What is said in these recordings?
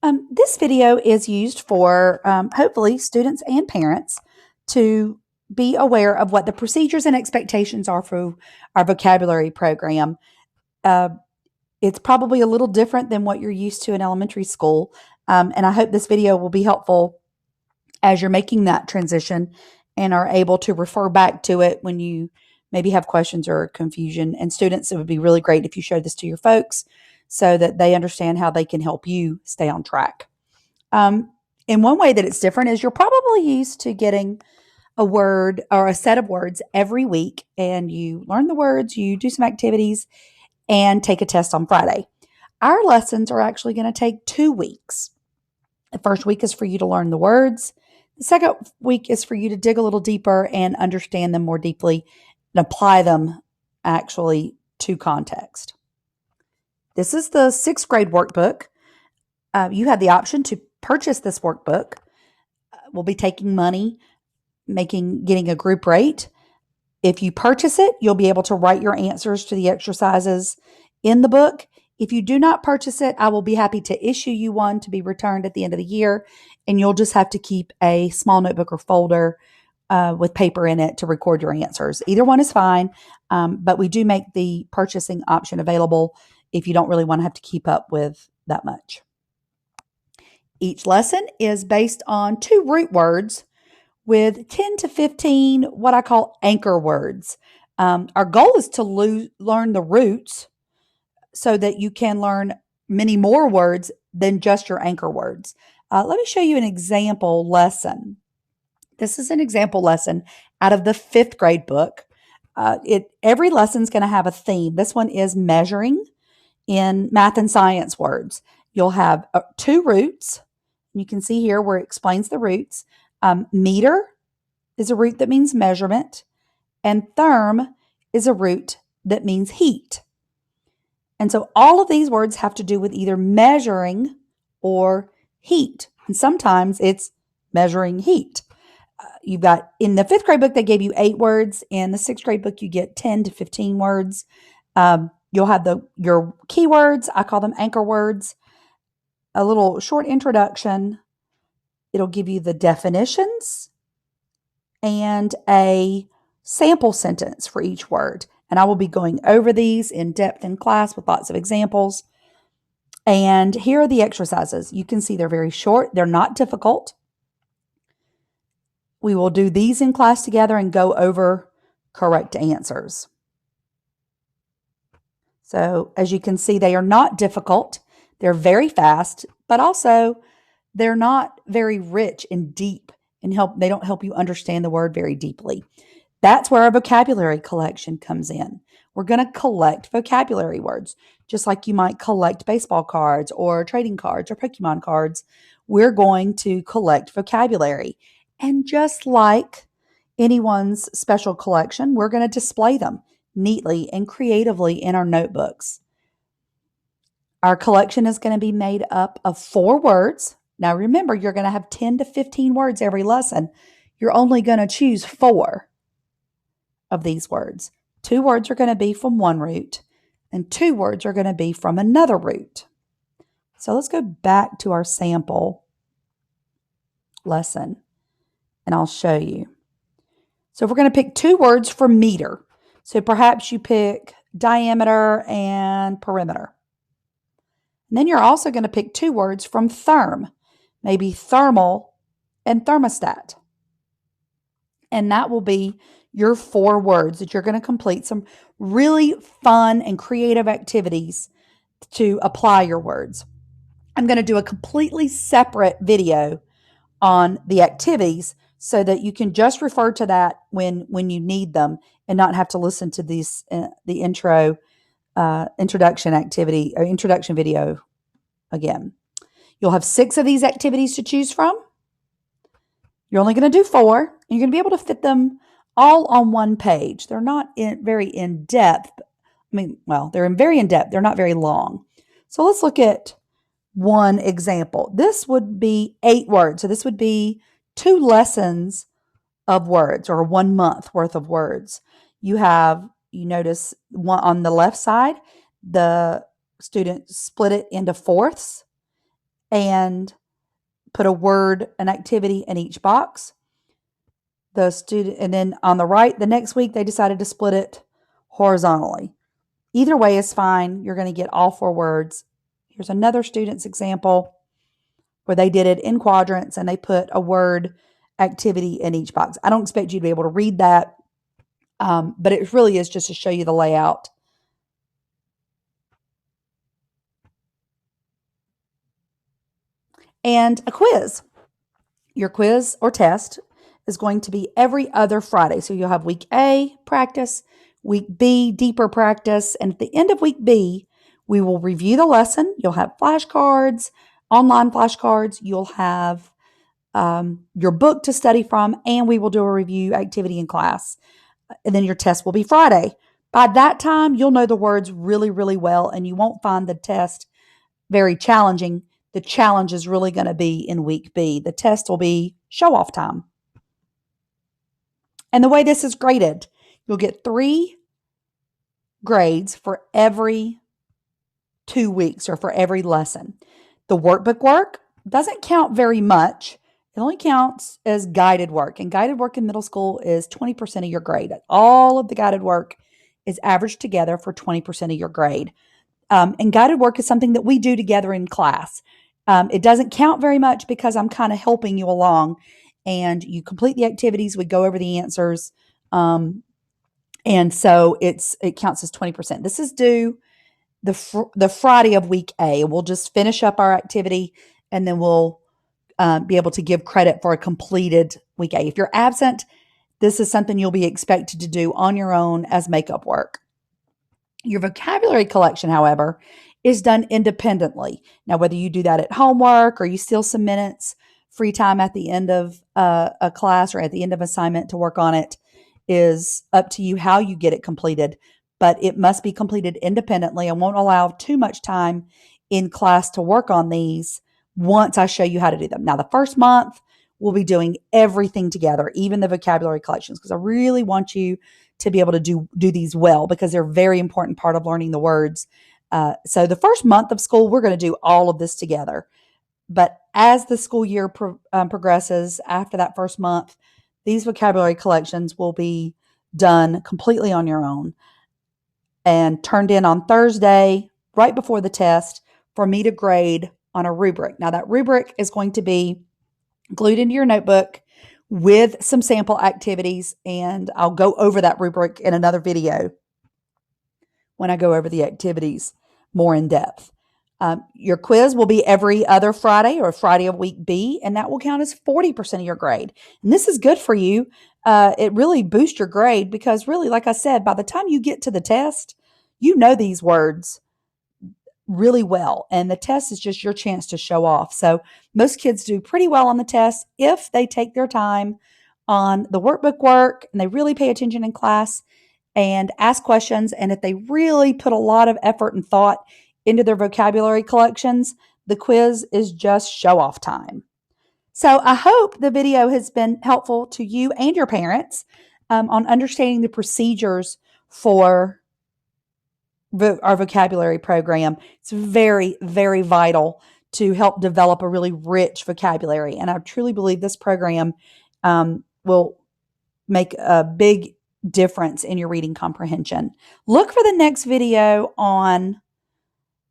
This video is used for hopefully students and parents to be aware of what the procedures and expectations are for our vocabulary program. Uh, it's probably a little different than what you're used to in elementary school, and I hope this video will be helpful as you're making that transition and are able to refer back to it when you maybe have questions or confusion. And students, it would be really great if you showed this to your folks so that they understand how they can help you stay on track. In one way that it's different is you're probably used to getting a word or a set of words every week, and you learn the words, you do some activities, and take a test on Friday. Our lessons are actually going to take 2 weeks. The first week is for you to learn the words. The second week is for you to dig a little deeper and understand them more deeply and apply them actually to context. This is the 6th grade workbook. You have the option to purchase this workbook. We'll be taking money, getting a group rate. If you purchase it, you'll be able to write your answers to the exercises in the book. If you do not purchase it, I will be happy to issue you one to be returned at the end of the year, and you'll just have to keep a small notebook or folder with paper in it to record your answers. Either one is fine, but we do make the purchasing option available if you don't really want to have to keep up with that much. Each lesson is based on 2 root words with 10 to 15 what I call anchor words. Our goal is to learn the roots so that you can learn many more words than just your anchor words. Let me show you an example lesson. This is an example lesson out of the 5th grade book. Every lesson is going to have a theme. This one is measuring in math and science words. You'll have 2 roots. You can see here where it explains the roots. Meter is a root that means measurement, and therm is a root that means heat. And so all of these words have to do with either measuring or heat. And sometimes it's measuring heat. You've got in the 5th grade book, they gave you 8 words. In the 6th grade book, you get 10 to 15 words. You'll have your keywords. I call them anchor words. A little short introduction. It'll give you the definitions and a sample sentence for each word. And I will be going over these in depth in class with lots of examples. And here are the exercises. You can see they're very short. They're not difficult. We will do these in class together and go over correct answers. So as you can see, they are not difficult. They're very fast, but also they're not very rich and deep and they don't help you understand the word very deeply. That's where our vocabulary collection comes in. We're going to collect vocabulary words, just like you might collect baseball cards or trading cards or Pokemon cards. We're going to collect vocabulary. And just like anyone's special collection, we're going to display them neatly and creatively in our notebooks. Our collection is going to be made up of 4 words. Now remember, you're going to have 10 to 15 words every lesson. You're only going to choose 4 of these words. 2 words are going to be from one root, and 2 words are going to be from another root. So let's go back to our sample lesson, and I'll show you. So we're going to pick 2 words for meter. So perhaps you pick diameter and perimeter. And then you're also going to pick 2 words from therm, maybe thermal and thermostat. And that will be your 4 words that you're going to complete some really fun and creative activities to apply your words. I'm going to do a completely separate video on the activities so that you can just refer to that when you need them and not have to listen to these the introduction activity or introduction video again. You'll have 6 of these activities to choose from. You're only going to do 4, and you're going to be able to fit them all on one page. They're not very in-depth. They're very in-depth. They're not very long. So let's look at one example. This would be 8 words. So this would be 2 lessons of words or 1 month worth of words. You notice one on the left side, the student split it into fourths. and put a word, an activity in each box. And then on the right, the next week, they decided to split it horizontally. Either way is fine. You're going to get all 4 words. Here's another student's example where they did it in quadrants and they put a word activity in each box. I don't expect you to be able to read that, but it really is just to show you the layout. And a quiz. Your quiz or test is going to be every other Friday. So you'll have week A practice, week B deeper practice, and at the end of week B, we will review the lesson. You'll have flashcards, online flashcards. You'll have your book to study from, and we will do a review activity in class. And then your test will be Friday. By that time, you'll know the words really, really well, and you won't find the test very challenging. The challenge is really going to be in week B. The test will be show-off time. And the way this is graded, you'll get 3 grades for every 2 weeks or for every lesson. The workbook work doesn't count very much. It only counts as guided work. And guided work in middle school is 20% of your grade. All of the guided work is averaged together for 20% of your grade. And guided work is something that we do together in class. It doesn't count very much because I'm kind of helping you along. And you complete the activities, we go over the answers. And so it counts as 20%. This is due the Friday of week A. We'll just finish up our activity and then we'll be able to give credit for a completed week A. If you're absent, this is something you'll be expected to do on your own as makeup work. Your vocabulary collection, however, is done independently. Now, whether you do that at homework or you steal some minutes, free time at the end of a class or at the end of assignment to work on it is up to you how you get it completed, but it must be completed independently. I won't allow too much time in class to work on these once I show you how to do them. Now, the first month, we'll be doing everything together, even the vocabulary collections, because I really want you to be able to do these well because they're a very important part of learning the words. So the first month of school, we're going to do all of this together. But as the school year progresses, after that first month, these vocabulary collections will be done completely on your own and turned in on Thursday, right before the test, for me to grade on a rubric. Now, that rubric is going to be glued into your notebook with some sample activities, and I'll go over that rubric in another video when I go over the activities more in depth. Your quiz will be every other Friday or Friday of week B, and that will count as 40% of your grade. And this is good for you. It really boosts your grade because really, like I said, by the time you get to the test, you know these words really well. And the test is just your chance to show off. So most kids do pretty well on the test if they take their time on the workbook work and they really pay attention in class and ask questions. And if they really put a lot of effort and thought into their vocabulary collections, the quiz is just show off time. So I hope the video has been helpful to you and your parents on understanding the procedures for our vocabulary program. It's very, very vital to help develop a really rich vocabulary. And I truly believe this program will make a big difference in your reading comprehension. Look for the next video on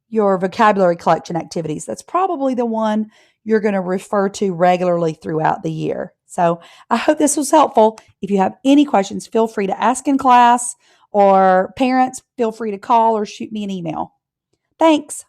your vocabulary collection activities. That's probably the one you're going to refer to regularly throughout the year. So I hope this was helpful. If you have any questions, feel free to ask in class, or parents, feel free to call or shoot me an email. Thanks.